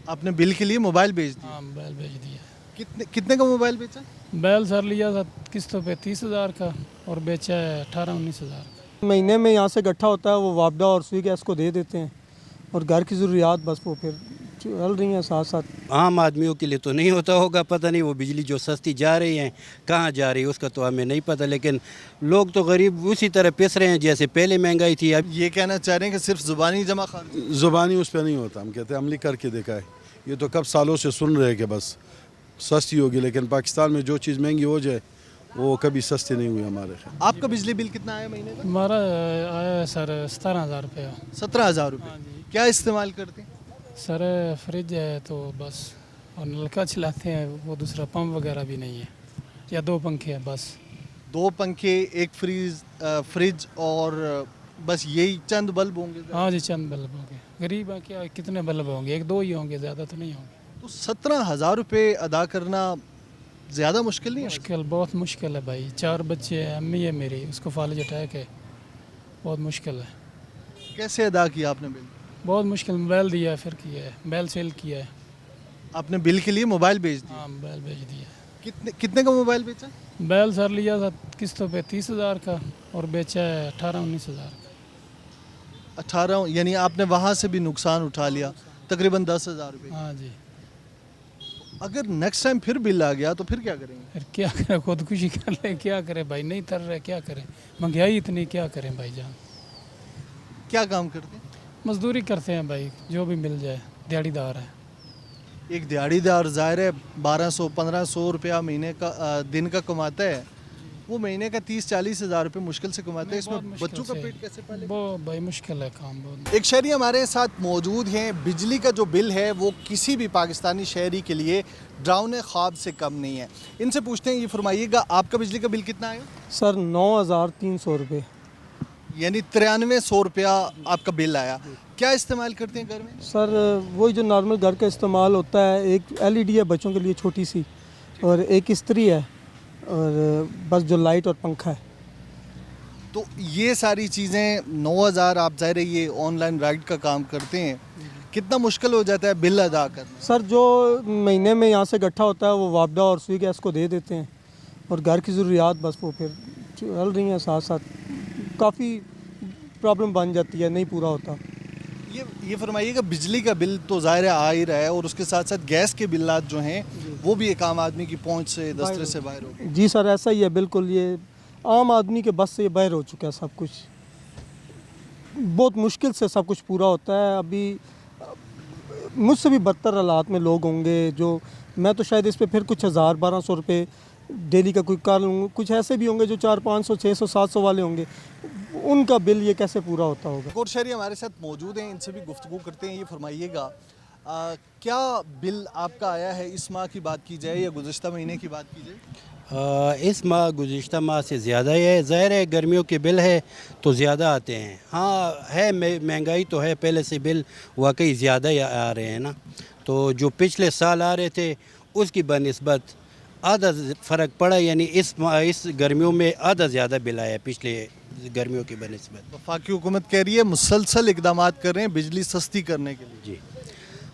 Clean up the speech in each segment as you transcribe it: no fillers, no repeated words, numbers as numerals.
آپ نے بل کے لیے موبائل بیچ دیا؟ ہاں موبائل بھیج دیا. کتنے کا موبائل بیچا؟ بیل سر لیا تھا قسطوں پہ 30,000 کا اور بیچا ہے 18-19,000 کا. مہینے میں یہاں سے اکٹھا ہوتا ہے وہ وابڈا اور سوئی گیس کو دے دیتے ہیں اور گھر کی ضروریات بس وہ پھر چل رہی ہیں ساتھ ساتھ. عام آدمیوں کے لیے تو نہیں ہوتا ہوگا، پتہ نہیں وہ بجلی جو سستی جا رہی ہیں کہاں جا رہی ہے اس کا تو ہمیں نہیں پتہ، لیکن لوگ تو غریب اسی طرح پس رہے ہیں جیسے پہلے مہنگائی تھی. اب یہ کہنا چاہ رہے ہیں کہ صرف زبانی جمع خان؟ زبانی اس پہ نہیں ہوتا، ہم کہتے ہیں عملی کر کے دیکھا ہے. یہ تو کب سالوں سے سن رہے کہ بس سستی ہوگی، لیکن پاکستان میں جو چیز مہنگی ہو جائے وہ کبھی سستی نہیں ہوئی ہمارے خیال. آپ کا بجلی بل کتنا آیا مہینے کا؟ ہمارا آیا ہے سر 17,000 روپیہ. 17,000 روپے. کیا استعمال کرتے ہیں؟ سر فریج ہے تو بس، اور نلکا چلاتے ہیں، وہ دوسرا پمپ وغیرہ بھی نہیں ہے، یا 2 پنکھے ہیں بس. 2 پنکھے، ایک فریج اور بس یہی چند بلب ہوں گے؟ ہاں جی چند بلب ہوں گے. غریب ہیں کیا، کتنے بلب ہوں گے؟ 1-2 ہی ہوں گے، زیادہ تو نہیں ہوں گے. تو 17,000 روپے ادا کرنا زیادہ مشکل نہیں ہے؟ مشکل، بہت مشکل ہے بھائی. 4 بچے ہیں، امی ہے میری، اس کو فالج اٹیک ہے، بہت مشکل ہے. کیسے ادا کیا آپ نے بل؟ بہت مشکل. موبائل دیا ہے، پھر کیا ہے، موبائل سیل کیا ہے. آپ نے بل کے لیے موبائل بیچ دیا؟ ہاں موبائل بھیج دیا. کتنے کا موبائل بیچا؟ بیل سر لیا تھا قسطوں پہ 30,000 کا اور بیچا ہے 18-19,000 کا. 18، یعنی آپ نے وہاں سے بھی نقصان اٹھا لیا تقریباً 10,000 روپے. ہاں جی. اگر نیکسٹ ٹائم پھر بل آ گیا تو پھر کیا کریں گے؟ پھر کیا کریں، خودکشی کر لیں. کیا کریں بھائی، نہیں تر رہے، کیا کریں، مہنگائی اتنی، کیا کریں بھائی جان. کیا کام کرتے ہیں؟ مزدوری کرتے ہیں بھائی، جو بھی مل جائے، دیہڑی دار ہے. ایک دیہڑی دار ظاہر ہے 1,200-1,500 روپیہ مہینے کا دن کا کماتا ہے، وہ مہینے کا 30-40 ہزار روپے مشکل سے کماتا ہے. اس میں بچوں کا پیٹ کیسے پالے؟ وہ بھائی مشکل ہے کام بہت. ایک شہری ہمارے ساتھ موجود ہیں. بجلی کا جو بل ہے وہ کسی بھی پاکستانی شہری کے لیے ڈراؤنے خواب سے کم نہیں ہے. ان سے پوچھتے ہیں، یہ فرمائیے گا آپ کا بجلی کا بل کتنا آیا؟ سر 9,300 روپے. یعنی 9300 روپیہ آپ کا بل آیا. کیا استعمال کرتے ہیں گھر میں؟ سر وہی جو نارمل گھر کا استعمال ہوتا ہے، ایک LED ہے بچوں کے لیے چھوٹی سی، اور ایک استری ہے، اور بس جو لائٹ اور پنکھا ہے. تو یہ ساری چیزیں 9,000. آپ ظاہر ہے یہ آن لائن رائڈ کا کام کرتے ہیں، کتنا مشکل ہو جاتا ہے بل ادا کرنا؟ سر جو مہینے میں یہاں سے اکٹھا ہوتا ہے وہ وابڈا اور سوئی گیس کو دے دیتے ہیں اور گھر کی ضروریات بس وہ پھر چل رہی ہیں ساتھ ساتھ. کافی پرابلم بن جاتی ہے، نہیں پورا ہوتا. یہ فرمائیے گا بجلی کا بل تو ظاہر ہے آ ہی رہا ہے، اور اس کے ساتھ ساتھ گیس کے بلات جو ہیں وہ بھی ایک عام آدمی کی پہنچ سے، دسترس سے باہر ہو گئے. جی سر ایسا ہی ہے بالکل. یہ عام آدمی کے بس سے یہ باہر ہو چکا ہے سب کچھ. بہت مشکل سے سب کچھ پورا ہوتا ہے. ابھی مجھ سے بھی بدتر حالات میں لوگ ہوں گے، جو میں تو شاید اس پہ پھر کچھ 1,000-1,200 روپے ڈیلی کا کوئی کر لوں. کچھ ایسے بھی ہوں گے جو 400-500 600 700 والے ہوں گے، ان کا بل یہ کیسے پورا ہوتا ہوگا. ایک اور شہری ہمارے ساتھ موجود ہیں، ان سے بھی گفتگو کرتے ہیں. یہ فرمائیے گا کیا بل آپ کا آیا ہے اس ماہ کی بات کی جائے یا گزشتہ مہینے کی بات کی جائے؟ اس ماہ گزشتہ ماہ سے زیادہ ہی ہے. ظاہر ہے گرمیوں کے بل ہے تو زیادہ آتے ہیں. ہاں ہے مہنگائی تو ہے، پہلے سے بل واقعی زیادہ ہی آ رہے ہیں نا. تو جو پچھلے سال آ رہے تھے اس کی بنسبت آدھا فرق پڑا، یعنی اس گرمیوں میں آدھا زیادہ بل آیا پچھلے گرمیوں کی بنسبت. وفاقی حکومت کہہ رہی ہے مسلسل اقدامات کر رہے ہیں بجلی سستی کرنے کے لیے. جی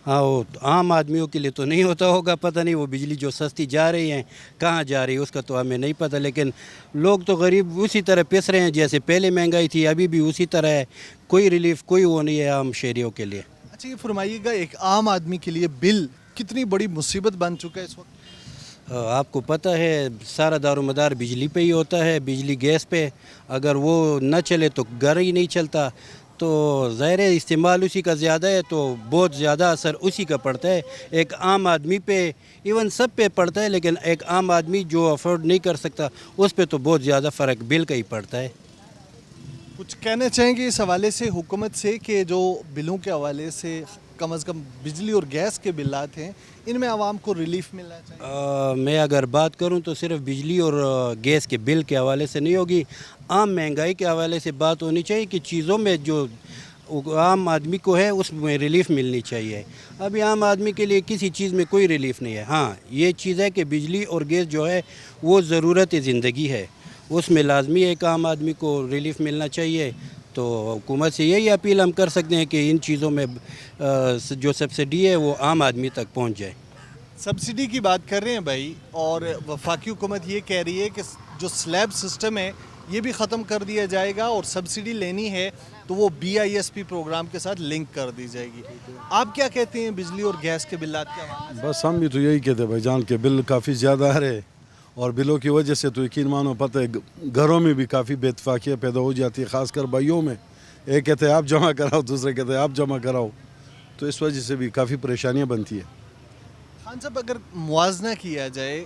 ہاں، وہ عام آدمیوں کے لیے تو نہیں ہوتا ہوگا، پتہ نہیں وہ بجلی جو سستی جا رہی ہیں کہاں جا رہی ہے اس کا تو ہمیں نہیں پتہ، لیکن لوگ تو غریب اسی طرح پس رہے ہیں جیسے پہلے مہنگائی تھی، ابھی بھی اسی طرح ہے. کوئی ریلیف، کوئی وہ نہیں ہے عام شہریوں کے لیے. اچھا یہ فرمائیے گا ایک عام آدمی کے لیے بل کتنی بڑی مصیبت بن چکا ہے اس وقت؟ آپ کو پتہ ہے سارا دار و مدار بجلی پہ ہی ہوتا ہے، بجلی گیس پہ. اگر وہ نہ چلے تو گھر ہی نہیں چلتا. تو ظاہر ہے استعمال اسی کا زیادہ ہے تو بہت زیادہ اثر اسی کا پڑتا ہے. ایک عام آدمی پہ، ایون سب پہ پڑتا ہے، لیکن ایک عام آدمی جو افورڈ نہیں کر سکتا اس پہ تو بہت زیادہ فرق بل کا ہی پڑتا ہے. کچھ کہنا چاہیں گے اس حوالے سے حکومت سے کہ جو بلوں کے حوالے سے کم از کم بجلی اور گیس کے بلات ہیں ان میں عوام کو ریلیف ملنا چاہیے؟ میں اگر بات کروں تو صرف بجلی اور گیس کے بل کے حوالے سے نہیں ہوگی، عام مہنگائی کے حوالے سے بات ہونی چاہیے کہ چیزوں میں جو عام آدمی کو ہے اس میں ریلیف ملنی چاہیے. ابھی عام آدمی کے لیے کسی چیز میں کوئی ریلیف نہیں ہے. ہاں یہ چیز ہے کہ بجلی اور گیس جو ہے وہ ضرورت زندگی ہے، اس میں لازمی ایک عام آدمی کو ریلیف ملنا چاہیے. تو حکومت سے یہی اپیل ہم کر سکتے ہیں کہ ان چیزوں میں جو سبسڈی ہے وہ عام آدمی تک پہنچ جائے. سبسڈی کی بات کر رہے ہیں بھائی، اور وفاقی حکومت یہ کہہ رہی ہے کہ جو سلیب سسٹم ہے یہ بھی ختم کر دیا جائے گا، اور سبسڈی لینی ہے تو وہ BISP پروگرام کے ساتھ لنک کر دی جائے گی. آپ کیا کہتے ہیں بجلی اور گیس کے بلات کے حوالے سے؟ بس ہم بھی تو یہی کہتے ہیں بھائی جان کے بل کافی زیادہ آ رہے، اور بلوں کی وجہ سے تو یقین مانو پتہ ہے گھروں میں بھی کافی بے اتفاقیاں پیدا ہو جاتی ہے، خاص کر بھائیوں میں. ایک کہتے ہیں آپ جمع کراؤ، دوسرے کہتے ہیں آپ جمع کراؤ، تو اس وجہ سے بھی کافی پریشانیاں بنتی ہیں. خان صاحب، اگر موازنہ کیا جائے،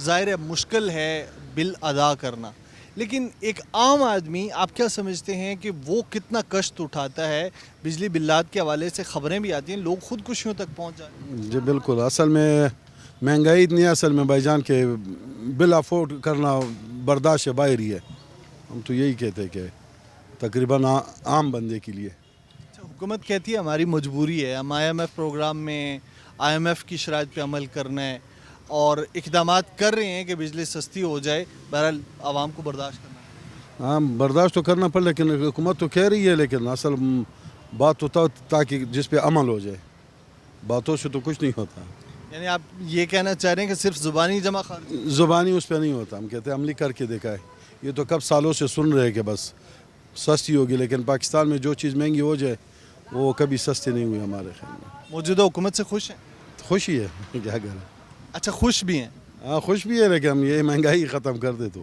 ظاہر ہے مشکل ہے بل ادا کرنا، لیکن ایک عام آدمی آپ کیا سمجھتے ہیں کہ وہ کتنا کشت اٹھاتا ہے؟ بجلی بلات کے حوالے سے خبریں بھی آتی ہیں، لوگ خودکشیوں تک پہنچ جاتے ہیں. جی بالکل، اصل میں مہنگائی اتنی ہے اصل میں بھائی جان کے بل افورڈ کرنا برداشت سے باہر ہی ہے. ہم تو یہی کہتے ہیں کہ تقریباً عام بندے کے لیے. اچھا، حکومت کہتی ہے ہماری مجبوری ہے، ہم IMF پروگرام میں IMF کی شرائط پہ عمل کرنا ہے، اور اقدامات کر رہے ہیں کہ بجلی سستی ہو جائے. بہرحال عوام کو برداشت کرنا ہے. ہاں برداشت تو کرنا پڑے، لیکن حکومت تو کہہ رہی ہے، لیکن اصل بات تو تاکہ جس پہ عمل ہو جائے، باتوں سے تو کچھ نہیں ہوتا. یعنی آپ یہ کہنا چاہ رہے ہیں کہ صرف زبانی جمع خرچ؟ زبانی اس پہ نہیں ہوتا، ہم کہتے ہیں عملی کر کے دیکھا ہے. یہ تو کب سالوں سے سن رہے کہ بس سستی ہوگی، لیکن پاکستان میں جو چیز مہنگی ہو جائے وہ کبھی سستی نہیں ہوئی ہمارے خیال میں. موجودہ حکومت سے خوش ہیں؟ خوشی ہے، کیا کریں. اچھا، خوش بھی ہیں. ہاں خوش بھی ہے، لیکن ہم یہ مہنگائی ختم کر دے تو